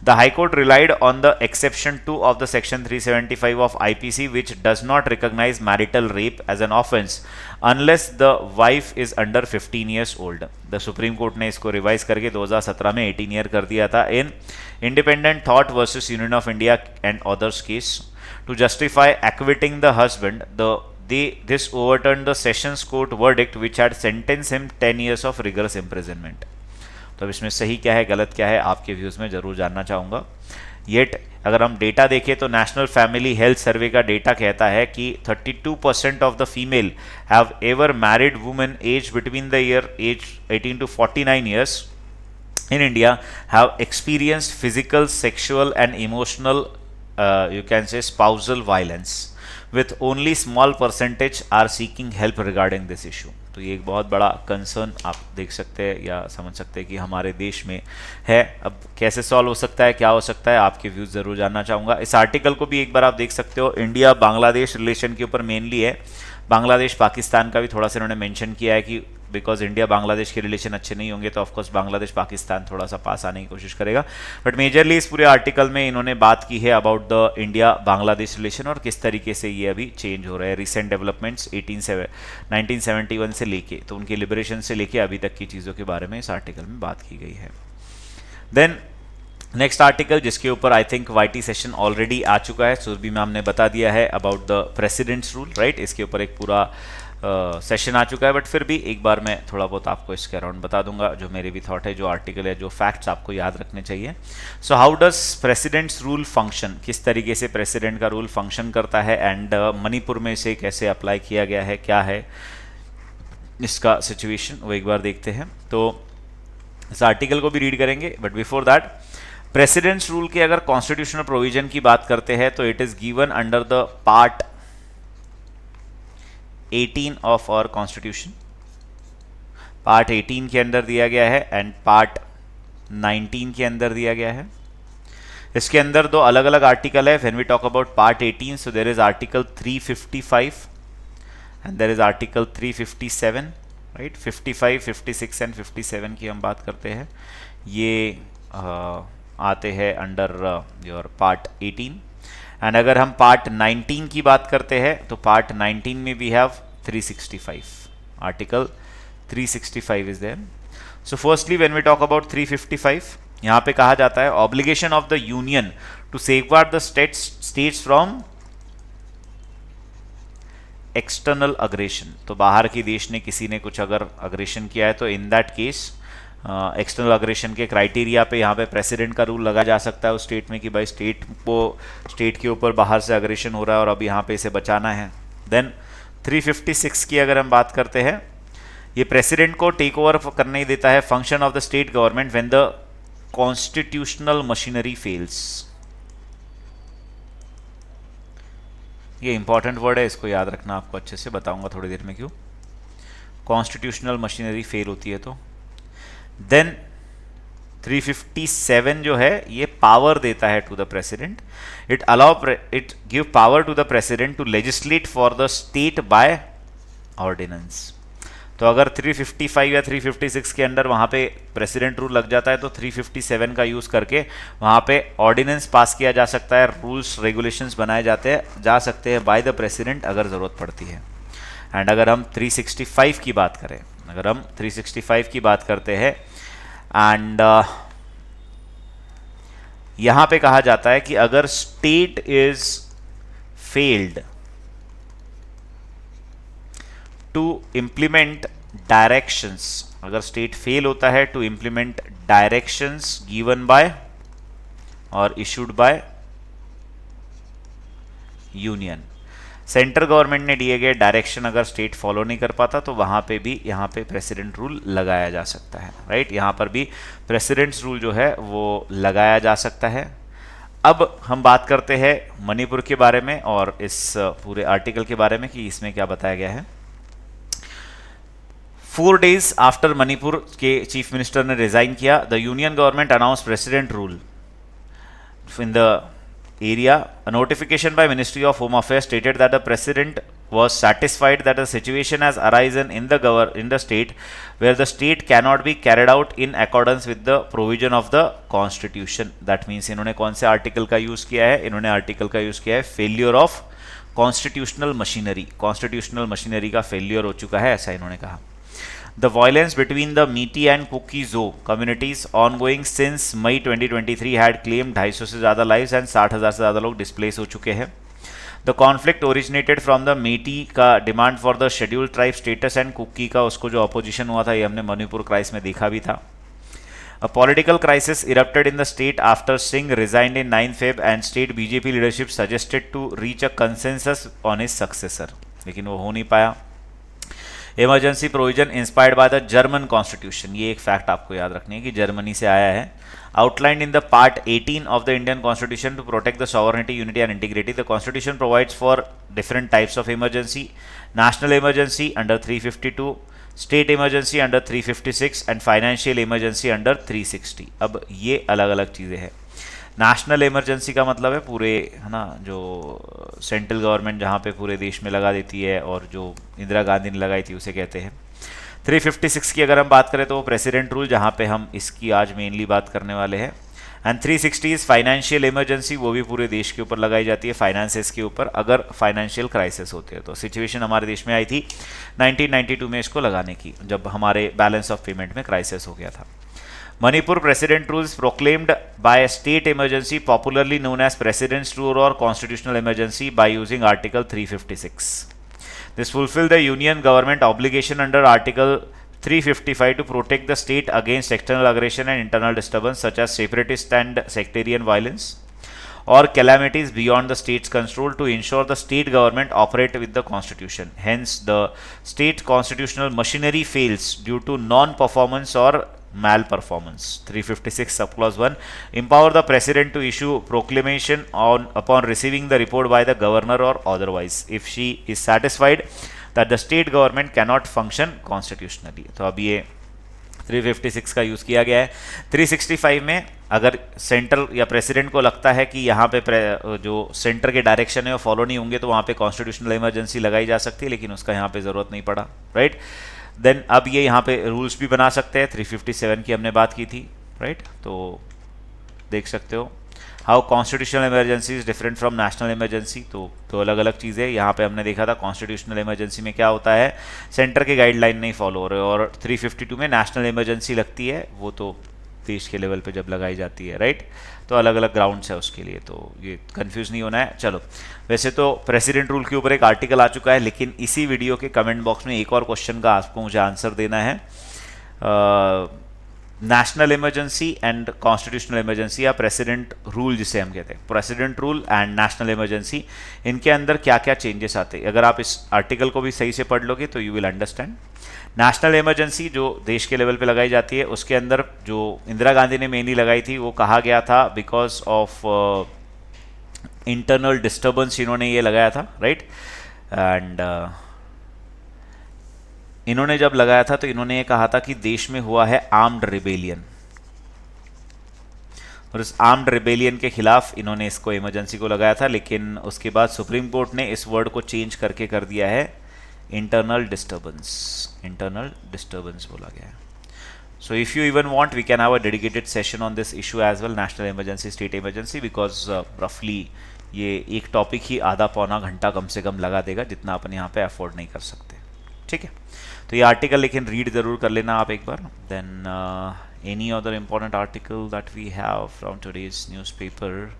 The High Court relied on the exception 2 of the section 375 of IPC, which does not recognize marital rape as an offense unless the wife is under 15 years old. The Supreme Court ने इसको रिवाइज करके 2017 में 18 ईयर कर दिया था in Independent Thought versus Union of India and others case. To justify acquitting the husband, this overturned the Sessions Court verdict which had sentenced him 10 years of rigorous imprisonment. तो अब इसमें सही क्या है, गलत क्या है, आपके व्यूज़ में ज़रूर जानना चाहूँगा। येट अगर हम डेटा देखें तो नेशनल फैमिली हेल्थ सर्वे का डेटा कहता है कि 32% of the female have ever married women age between the year age 18 to 49 years in India have experienced physical, sexual and emotional you can say spousal violence, with only small percentage are seeking help regarding this issue. तो ये एक बहुत बड़ा कंसर्न आप देख सकते हैं या समझ सकते हैं कि हमारे देश में है। अब कैसे सॉल्व हो सकता है, क्या हो सकता है, आपके व्यूज़ ज़रूर जानना चाहूँगा। इस आर्टिकल को भी एक बार आप देख सकते हो, इंडिया बांग्लादेश रिलेशन के ऊपर मेनली है। बांग्लादेश पाकिस्तान का भी थोड़ा सा इन्होंने मेंशन किया है कि बिकॉज इंडिया बांग्लादेश के रिलेशन अच्छे नहीं होंगे तो ऑफकोर्स बांग्लादेश पाकिस्तान थोड़ा सा पास आने की कोशिश करेगा। बट मेजरली इस पूरे आर्टिकल में इन्होंने बात की है about the India Bangladesh relation और किस तरीके से ये अभी चेंज हो रहा है, रिसेंट डेवलपमेंट्स 1971 से लेके, तो उनके लिबरेशन से लेके अभी तक की चीज़ों के बारे में इस आर्टिकल में बात की गई है। देन नेक्स्ट आर्टिकल जिसके ऊपर I think YT session already आ चुका है, सुरभि मैम ने बता दिया है about the president's rule, right. इसके ऊपर एक पूरा सेशन आ चुका है, बट फिर भी एक बार मैं थोड़ा बहुत आपको इसके अराउंड बता दूंगा जो मेरे भी थॉट है, जो आर्टिकल है, जो फैक्ट्स आपको याद रखने चाहिए। So how does presidents rule function, किस तरीके से प्रेसिडेंट का रूल फंक्शन करता है, एंड मणिपुर में इसे कैसे अप्लाई किया गया है, क्या है इसका सिचुएशन, वो एक बार देखते हैं। तो इस आर्टिकल को भी रीड करेंगे, but before that president's rule के अगर कॉन्स्टिट्यूशनल प्रोविजन की बात करते हैं तो it is given under the part 18 of our constitution. Part 18 के अंदर दिया गया है एंड पार्ट 19 के अंदर दिया गया है। इसके अंदर दो अलग अलग आर्टिकल है। When we talk about part 18, so there is article 355 and there is article 357, right. 55, 56 and 57 की हम बात करते हैं, ये आते हैं अंडर योर पार्ट 18। एंड अगर हम पार्ट 19 की बात करते हैं तो पार्ट 19 में we have 365, article 365 is there. So firstly when we talk about 355, यहाँ पे कहा जाता है obligation of the union to safeguard the states from external aggression. तो बाहर के देश ने किसी ने कुछ अगर अग्रेशन किया है तो in that case external aggression के क्राइटेरिया पे यहाँ पे प्रेसिडेंट का रूल लगाया जा सकता है उस स्टेट में कि भाई स्टेट के ऊपर बाहर से अग्रेशन हो रहा है और अब यहाँ पे इसे बचाना है। देन 356 की अगर हम बात करते हैं, ये प्रेसिडेंट को टेक ओवर करने ही देता है function of the state government when the constitutional machinery fails. ये इंपॉर्टेंट वर्ड है, इसको याद रखना, आपको अच्छे से बताऊंगा थोड़ी देर में क्यों। कॉन्स्टिट्यूशनल मशीनरी फेल होती है तो देन 357 जो है ये पावर देता है to the president. It give power to the president to legislate for the state by ordinance. तो अगर 355 या 356 के अंडर वहां पे प्रेसिडेंट रूल लग जाता है तो 357 का यूज करके वहां पे ऑर्डिनेंस पास किया जा सकता है, रूल्स रेगुलेशंस बनाए जा सकते हैं बाय द प्रेसिडेंट अगर जरूरत पड़ती है। एंड अगर हम 365 की बात करें, अगर हम 365 की बात करते हैं एंड यहां पे कहा जाता है कि अगर state is failed to implement directions, अगर स्टेट फेल होता है to implement directions given by और issued by union, central government ने दिए गए डायरेक्शन अगर स्टेट फॉलो नहीं कर पाता तो वहां पे भी यहाँ पे प्रेसिडेंट रूल लगाया जा सकता है, राइट। यहाँ पर भी प्रेसिडेंट्स रूल जो है वो लगाया जा सकता है। अब हम बात करते हैं मणिपुर के बारे में और इस पूरे आर्टिकल के बारे में कि इसमें क्या बताया गया है। 4 days आफ्टर मणिपुर के चीफ मिनिस्टर ने रिजाइन किया, the union government announce president rule in the area. A notification by Ministry of Home Affairs stated that the president was satisfied that the situation has arisen in the state where the state cannot be carried out in accordance with the provision of the constitution. That means इन्होंने कौन से आर्टिकल का यूज किया है, इन्होंने आर्टिकल का यूज किया है failure of constitutional machinery, constitutional machinery का फेलियर हो चुका है, ऐसा इन्होंने कहा। The violence between the Meitei and Kuki-Zo communities ongoing since May 2023 had claimed 250 से ज़्यादा lives and 60,000 से ज़्यादा लोग displace हो चुके हैं। The conflict originated from the Meitei का demand for the scheduled tribe status and Kuki का उसको जो opposition हुआ था, ये हमने मणिपुर क्राइसिस में देखा भी था। A political crisis erupted in the state after Singh resigned in 9 Feb and state BJP leadership suggested to reach a consensus on his successor, लेकिन वो हो नहीं पाया। Emergency provision inspired by the German constitution, ये एक फैक्ट आपको याद रखनी है कि जर्मनी से आया है। Outlined in the part 18 of the Indian constitution to protect the sovereignty, unity and integrity, the constitution provides for different types of emergency, national emergency under 352, state emergency under 356 and financial emergency under 360। अब ये अलग अलग चीज़ें हैं। नेशनल इमरजेंसी का मतलब है पूरे, है ना, जो सेंट्रल गवर्नमेंट जहाँ पे पूरे देश में लगा देती है और जो इंदिरा गांधी ने लगाई थी उसे कहते हैं। 356 की अगर हम बात करें तो वो प्रेसिडेंट रूल, जहाँ पे हम इसकी आज मेनली बात करने वाले हैं। एंड 360 इज फाइनेंशियल इमरजेंसी, वो भी पूरे देश के ऊपर लगाई जाती है, फाइनेंसेस के ऊपर अगर फाइनेंशियल क्राइसिस होते हैं। तो सिचुएशन हमारे देश में आई थी 1992 में इसको लगाने की, जब हमारे बैलेंस ऑफ पेमेंट में क्राइसिस हो गया था। Manipur president rule is proclaimed by a state emergency, popularly known as President's Rule or Constitutional Emergency, by using Article 356. This fulfilled the union government obligation under Article 355 to protect the state against external aggression and internal disturbance such as separatist and sectarian violence or calamities beyond the state's control, to ensure the state government operate with the constitution. Hence, the state constitutional machinery fails due to non-performance or malperformance. 356 subclause 1, empower the president to issue proclamation upon receiving the report by the governor or otherwise, if she is satisfied that the state government cannot function constitutionally. तो अब ये 356 का यूज़ किया गया है. 365 में अगर सेंटर या प्रेसिडेंट को लगता है कि यहाँ पे जो सेंटर के डायरेक्शन है वो फॉलो नहीं होंगे तो वहाँ पे कॉन्स्टिट्यूशनल इमरजेंसी लगाई जा सकती है, लेकिन उसका यहाँ पे ज़रूरत नहीं पड़ा, राइट. देन अब ये यहाँ पे रूल्स भी बना सकते हैं. 357 की हमने बात की थी, राइट. तो देख सकते हो how constitutional emergency is different from national emergency. तो अलग अलग चीज़ें यहाँ पे हमने देखा था. कॉन्स्टिट्यूशनल इमरजेंसी में क्या होता है, सेंटर के गाइडलाइन नहीं फॉलो हो रहे, और 352 में नेशनल इमरजेंसी लगती है, वो तो देश के लेवल पे जब लगाई जाती है, राइट. तो अलग अलग ग्राउंड्स है उसके लिए, तो ये कंफ्यूज नहीं होना है. चलो, वैसे तो प्रेसिडेंट रूल के ऊपर एक आर्टिकल आ चुका है, लेकिन इसी वीडियो के कमेंट बॉक्स में एक और क्वेश्चन का आपको मुझे आंसर देना है. National emergency and constitutional emergency या प्रेसिडेंट रूल जिसे हम कहते हैं, president rule and national emergency, इनके अंदर क्या क्या चेंजेस आते हैं. अगर आप इस आर्टिकल को भी सही से पढ़ लोगे तो you will understand. National emergency जो देश के लेवल पे लगाई जाती है, उसके अंदर जो इंदिरा गांधी ने मेनली लगाई थी वो कहा गया था बिकॉज ऑफ इंटरनल डिस्टर्बेंस, इन्होंने ये लगाया था, राइट. एंड इन्होंने जब लगाया था तो इन्होंने ये कहा था कि देश में हुआ है आर्म्ड रिबेलियन, और इस आर्म्ड रिबेलियन के खिलाफ इन्होंने इसको इमरजेंसी को लगाया था. लेकिन उसके बाद सुप्रीम कोर्ट ने इस वर्ड को चेंज करके कर दिया है इंटरनल डिस्टर्बेंस. इंटरनल डिस्टर्बेंस बोला गया है. So if you even want we can have a dedicated session on this issue as well, national emergency, state emergency, because रफली ये एक टॉपिक ही आधा पौना घंटा कम से कम लगा देगा, जितना अपन यहाँ पे अफोर्ड नहीं कर सकते, ठीक है. तो ये आर्टिकल लेकिन रीड जरूर कर लेना आप एक बार. Then any other important article that we have from today's newspaper.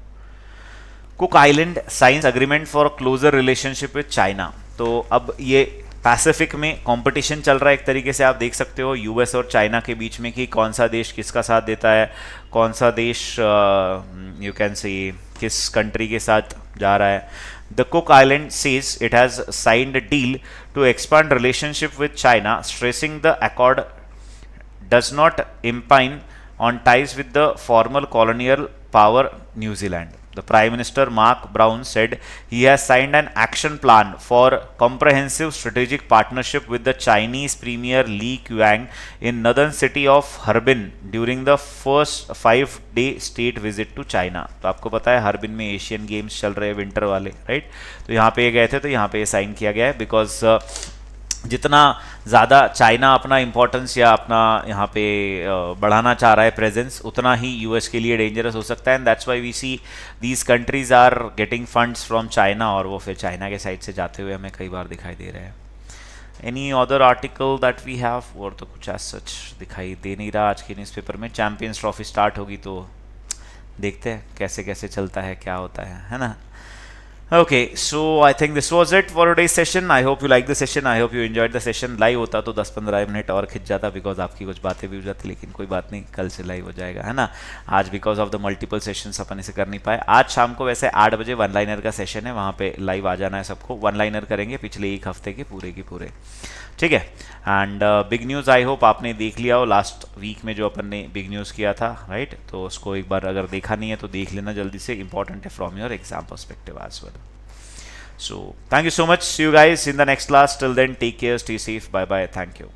Cook Island signs agreement for closer relationship with China. तो अब ये पैसिफिक में कंपटीशन चल रहा है एक तरीके से, आप देख सकते हो यूएस और चाइना के बीच में कि कौन सा देश किसका साथ देता है, कौन सा देश यू कैन से किस कंट्री के साथ जा रहा है. The Cook Island says it has signed a deal to expand relationship with China, stressing the accord does not impinge on ties with the former colonial power New Zealand. The Prime Minister Mark Brown said he has signed an action plan for comprehensive strategic partnership with the Chinese Premier Li Qiang in northern city of Harbin during the first 5-day state visit to China. तो आपको पता है हर्बिन में एशियन गेम्स चल रहे हैं विंटर वाले, राइट. तो यहाँ पे गए थे, तो यहाँ पे साइन किया गया है बिकॉज जितना ज़्यादा चाइना अपना इम्पोर्टेंस या अपना यहाँ पे बढ़ाना चाह रहा है प्रेजेंस, उतना ही यूएस के लिए डेंजरस हो सकता है. And that's why we see these countries are getting funds from China, और वो फिर चाइना के साइड से जाते हुए हमें कई बार दिखाई दे रहे हैं. Any other article that we have, और तो कुछ एज सच दिखाई दे नहीं रहा आज के न्यूज़पेपर में. चैम्पियंस ट्रॉफी स्टार्ट होगी तो देखते हैं कैसे कैसे चलता है, क्या होता है ना. Okay, so I think this was it for today's session. I hope you liked the session. I hope you enjoyed the session. Live होता तो 10-15 मिनट और खिंच जाता बिकॉज आपकी कुछ बातें भी हो जाती, लेकिन कोई बात नहीं, कल से लाइव हो जाएगा, है ना. आज because of the multiple sessions अपन इसे कर नहीं पाए. आज शाम को वैसे 8 बजे वन लाइनर का सेशन है, वहाँ पे लाइव आ जाना है सबको. वन लाइनर करेंगे पिछले एक हफ्ते के पूरे, ठीक है. And big news I hope आपने देख लिया हो. लास्ट वीक में जो अपन ने बिग न्यूज़ किया था, राइट, तो उसको एक बार अगर देखा नहीं है तो देख लेना जल्दी से. इंपॉर्टेंट है from your exam perspective as well. So thank you so much. See you guys in the next class. Till then, take care, stay safe. Bye bye. Thank you.